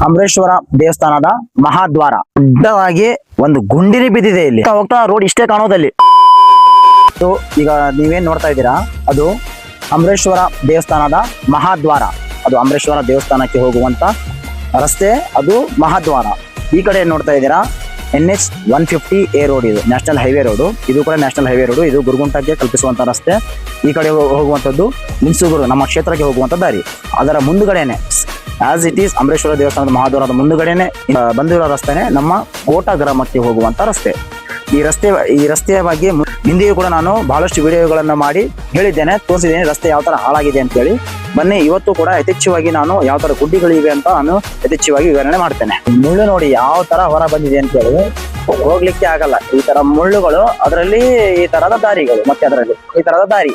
ಅಮರೇಶ್ವರ ದೇವಸ್ಥಾನದ ಮಹಾದ್ವಾರ ದೊಡ್ಡದಾಗಿ ಒಂದು ಗುಂಡಿನಿ ಬಿದ್ದಿದೆ. ಇಲ್ಲಿ ಹೋಗ್ತಾ ರೋಡ್ ಇಷ್ಟೇ ಕಾಣೋದಲ್ಲಿ. ಈಗ ನೀವೇನ್ ನೋಡ್ತಾ ಇದ್ದೀರಾ ಅದು ಅಮರೇಶ್ವರ ದೇವಸ್ಥಾನದ ಮಹಾದ್ವಾರ. ಅದು ಅಮರೇಶ್ವರ ದೇವಸ್ಥಾನಕ್ಕೆ ಹೋಗುವಂತ ರಸ್ತೆ, ಅದು ಮಹಾದ್ವಾರ. ಈ ಕಡೆ ನೋಡ್ತಾ ಇದ್ದೀರಾ NH 150 A ರೋಡ್. ಇದು ನ್ಯಾಷನಲ್ ಹೈವೇ ರೋಡು. ಇದು ಕೂಡ ನ್ಯಾಷನಲ್ ಹೈವೇ ರೋಡು. ಇದು ಗುರುಗುಂಟಕ್ಕೆ ಕಲ್ಪಿಸುವಂತ ರಸ್ತೆ. ಈ ಕಡೆ ಹೋಗುವಂತದ್ದು ಲಿಂಗಸೂಗೂರು, ನಮ್ಮ ಕ್ಷೇತ್ರಕ್ಕೆ ಹೋಗುವಂತ ದಾರಿ. ಅದರ ಮುಂದುಗಡೆನೆ ಆಸ್ ಇಟ್ ಈಸ್ ಅಮರೇಶ್ವರ ದೇವಸ್ಥಾನದ ಮಹಾದ್ವಾರದ ಮುಂದುಗಡೆನೆ ಬಂದಿರೋ ರಸ್ತೆನೆ ನಮ್ಮ ಕೋಟ ಗ್ರಾಮಕ್ಕೆ ಹೋಗುವಂತ ರಸ್ತೆ. ಈ ರಸ್ತೆಯ ಬಗ್ಗೆ ಹಿಂದೆಯೂ ಕೂಡ ನಾನು ಬಹಳಷ್ಟು ವಿಡಿಯೋಗಳನ್ನ ಮಾಡಿ ಹೇಳಿದ್ದೇನೆ, ತೋರಿಸಿದ್ದೇನೆ ರಸ್ತೆ ಯಾವ ತರ ಹಾಳಾಗಿದೆ ಅಂತ ಹೇಳಿ. ಬನ್ನಿ ಇವತ್ತು ಕೂಡ ಯಥೇಚ್ಛವಾಗಿ ನಾನು ಯಾವ ತರ ಗುಡ್ಡಿಗಳಿವೆ ಅಂತ ನಾನು ಯಥೇಚ್ಛವಾಗಿ ವಿವರಣೆ ಮಾಡ್ತೇನೆ. ಮುಳ್ಳು ನೋಡಿ ಯಾವ ತರ ಹೊರ ಬಂದಿದೆ ಅಂತ ಹೇಳಿ ಹೋಗ್ಲಿಕ್ಕೆ ಆಗಲ್ಲ. ಈ ತರ ಮುಳ್ಳುಗಳು, ಅದರಲ್ಲಿ ಈ ತರದ ದಾರಿಗಳು, ಮತ್ತೆ ಅದರಲ್ಲಿ ಈ ತರದ ದಾರಿ.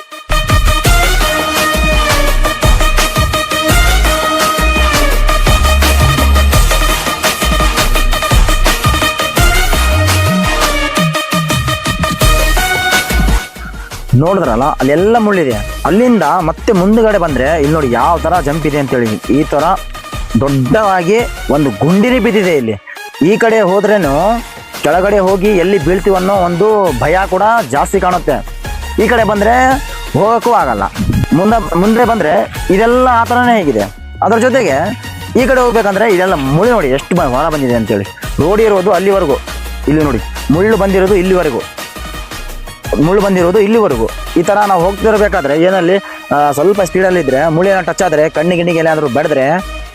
ನೋಡಿದ್ರಲ್ಲ ಅಲ್ಲೆಲ್ಲ ಮುಳ್ಳಿದೆ. ಅಲ್ಲಿಂದ ಮತ್ತೆ ಮುಂದುಗಡೆ ಬಂದ್ರೆ ಇಲ್ಲಿ ನೋಡಿ ಯಾವ ತರ ಜಂಪ್ ಇದೆ ಅಂತೇಳಿ. ಈ ತರ ದೊಡ್ಡದಾಗಿ ಒಂದು ಗುಂಡಿನಿ ಬಿದ್ದಿದೆ ಇಲ್ಲಿ. ಈ ಕಡೆ ಹೋದ್ರೇನು ಕೆಳಗಡೆ ಹೋಗಿ ಎಲ್ಲಿ ಬೀಳ್ತೀವನ್ನೋ ಒಂದು ಭಯ ಕೂಡ ಜಾಸ್ತಿ ಕಾಣುತ್ತೆ. ಈ ಕಡೆ ಬಂದ್ರೆ ಹೋಗಕ್ಕೂ ಆಗಲ್ಲ. ಮುಂದೆ ಬಂದ್ರೆ ಇದೆಲ್ಲ ಆ ಥರನೇ ಹೇಗಿದೆ. ಅದ್ರ ಜೊತೆಗೆ ಈ ಕಡೆ ಹೋಗ್ಬೇಕಂದ್ರೆ ಇದೆಲ್ಲ ಮುಳ್ಳು ನೋಡಿ ಎಷ್ಟು ಹೊರ ಬಂದಿದೆ ಅಂತೇಳಿ. ರೋಡ್ ಇರೋದು ಅಲ್ಲಿವರೆಗೂ, ಇಲ್ಲಿ ನೋಡಿ ಮುಳ್ಳು ಬಂದಿರೋದು ಇಲ್ಲಿವರೆಗೂ. ಈ ತರ ನಾವು ಹೋಗ್ತಿರ್ಬೇಕಾದ್ರೆ ಏನಲ್ಲಿ ಸ್ವಲ್ಪ ಸ್ಪೀಡಲ್ಲಿ ಇದ್ರೆ ಮುಳ್ಳಿನ ಟಚ್ ಆದ್ರೆ ಕಣ್ಣಿಗೆ ಏನಾದ್ರು ಬೆಳೆದ್ರೆ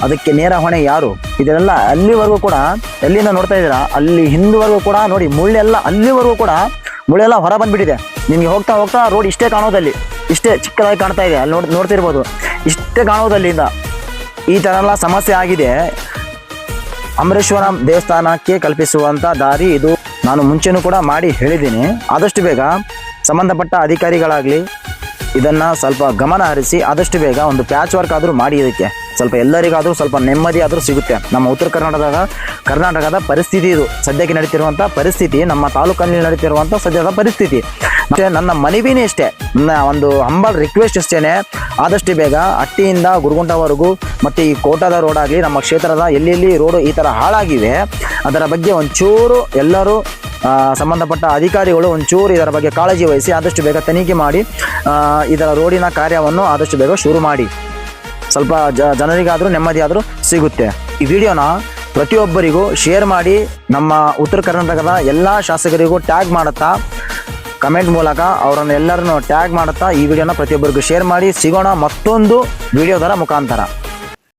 ಅದಕ್ಕೆ ನೇರ ಹೊಣೆ ಯಾರು? ಇದೆಲ್ಲ ಅಲ್ಲಿವರೆಗೂ ಕೂಡ, ಎಲ್ಲಿಂದ ನೋಡ್ತಾ ಇದ್ದೀರಾ ಅಲ್ಲಿ ಹಿಂದುವರೆಗೂ ಕೂಡ ನೋಡಿ ಮುಳ್ಳೆಲ್ಲ, ಅಲ್ಲಿವರೆಗೂ ಕೂಡ ಮುಳ್ಳೆಲ್ಲ ಹೊರ ಬಂದ್ಬಿಟ್ಟಿದೆ. ನಿಮ್ಗೆ ಹೋಗ್ತಾ ಹೋಗ್ತಾ ರೋಡ್ ಇಷ್ಟೇ ಕಾಣೋದಲ್ಲಿ, ಇಷ್ಟೇ ಚಿಕ್ಕದಾಗಿ ಕಾಣ್ತಾ ಇದೆ. ಅಲ್ಲಿ ನೋಡ್ತಿರ್ಬೋದು, ಇಷ್ಟೇ ಕಾಣೋದಲ್ಲಿಂದ ಈ ತರ ಎಲ್ಲ ಸಮಸ್ಯೆ ಆಗಿದೆ. ಅಮರೇಶ್ವರ ದೇವಸ್ಥಾನಕ್ಕೆ ಕಲ್ಪಿಸುವಂತ ದಾರಿ ಇದು. ನಾನು ಮುಂಚೆನೂ ಕೂಡ ಮಾಡಿ ಹೇಳಿದ್ದೀನಿ. ಆದಷ್ಟು ಬೇಗ ಸಂಬಂಧಪಟ್ಟ ಅಧಿಕಾರಿಗಳಾಗಲಿ ಇದನ್ನು ಸ್ವಲ್ಪ ಗಮನ ಹರಿಸಿ ಆದಷ್ಟು ಬೇಗ ಒಂದು ಪ್ಯಾಚ್ ವರ್ಕ್ ಆದರೂ ಮಾಡಿ. ಇದಕ್ಕೆ ಸ್ವಲ್ಪ ಎಲ್ಲರಿಗಾದರೂ ಸ್ವಲ್ಪ ನೆಮ್ಮದಿ ಆದರೂ ಸಿಗುತ್ತೆ. ನಮ್ಮ ಉತ್ತರ ಕರ್ನಾಟಕದ ಪರಿಸ್ಥಿತಿ ಇದು. ಸದ್ಯಕ್ಕೆ ನಡೀತಿರುವಂಥ ಪರಿಸ್ಥಿತಿ, ನಮ್ಮ ತಾಲೂಕಿನಲ್ಲಿ ನಡೀತಿರುವಂಥ ಸದ್ಯದ ಪರಿಸ್ಥಿತಿ. ಮತ್ತು ನನ್ನ ಮನವಿನೇ ಇಷ್ಟೇ, ನನ್ನ ಒಂದು ಹಂಬಲ್ ರಿಕ್ವೆಸ್ಟ್ ಅಷ್ಟೇ, ಆದಷ್ಟು ಬೇಗ ಹಟ್ಟಿಯಿಂದ ಗುರುಗುಂಟವರೆಗೂ ಮತ್ತು ಈ ಕೋಟದ ರೋಡ್ ಆಗಲಿ, ನಮ್ಮ ಕ್ಷೇತ್ರದ ಎಲ್ಲೆಲ್ಲಿ ರೋಡು ಈ ಥರ ಹಾಳಾಗಿವೆ ಅದರ ಬಗ್ಗೆ ಒಂಚೂರು ಎಲ್ಲರೂ ಸಂಬಂಧಪಟ್ಟ ಅಧಿಕಾರಿಗಳು ಒಂಚೂರು ಇದರ ಬಗ್ಗೆ ಕಾಳಜಿ ವಹಿಸಿ ಆದಷ್ಟು ಬೇಗ ತನಿಖೆ ಮಾಡಿ ಇದರ ರೋಡಿನ ಕಾರ್ಯವನ್ನು ಆದಷ್ಟು ಬೇಗ ಶುರು ಮಾಡಿ. ಸ್ವಲ್ಪ ಜನರಿಗಾದರೂ ನೆಮ್ಮದಿ ಆದರೂ ಸಿಗುತ್ತೆ. ಈ ವಿಡಿಯೋನ ಪ್ರತಿಯೊಬ್ಬರಿಗೂ ಶೇರ್ ಮಾಡಿ. ನಮ್ಮ ಉತ್ತರ ಕರ್ನಾಟಕದ ಎಲ್ಲ ಶಾಸಕರಿಗೂ ಟ್ಯಾಗ್ ಮಾಡುತ್ತಾ, ಕಮೆಂಟ್ ಮೂಲಕ ಅವರನ್ನು ಎಲ್ಲರನ್ನು ಟ್ಯಾಗ್ ಮಾಡುತ್ತಾ ಈ ವಿಡಿಯೋನ ಪ್ರತಿಯೊಬ್ಬರಿಗೂ ಶೇರ್ ಮಾಡಿ. ಸಿಗೋಣ ಮತ್ತೊಂದು ವಿಡಿಯೋದರ ಮುಖಾಂತರ.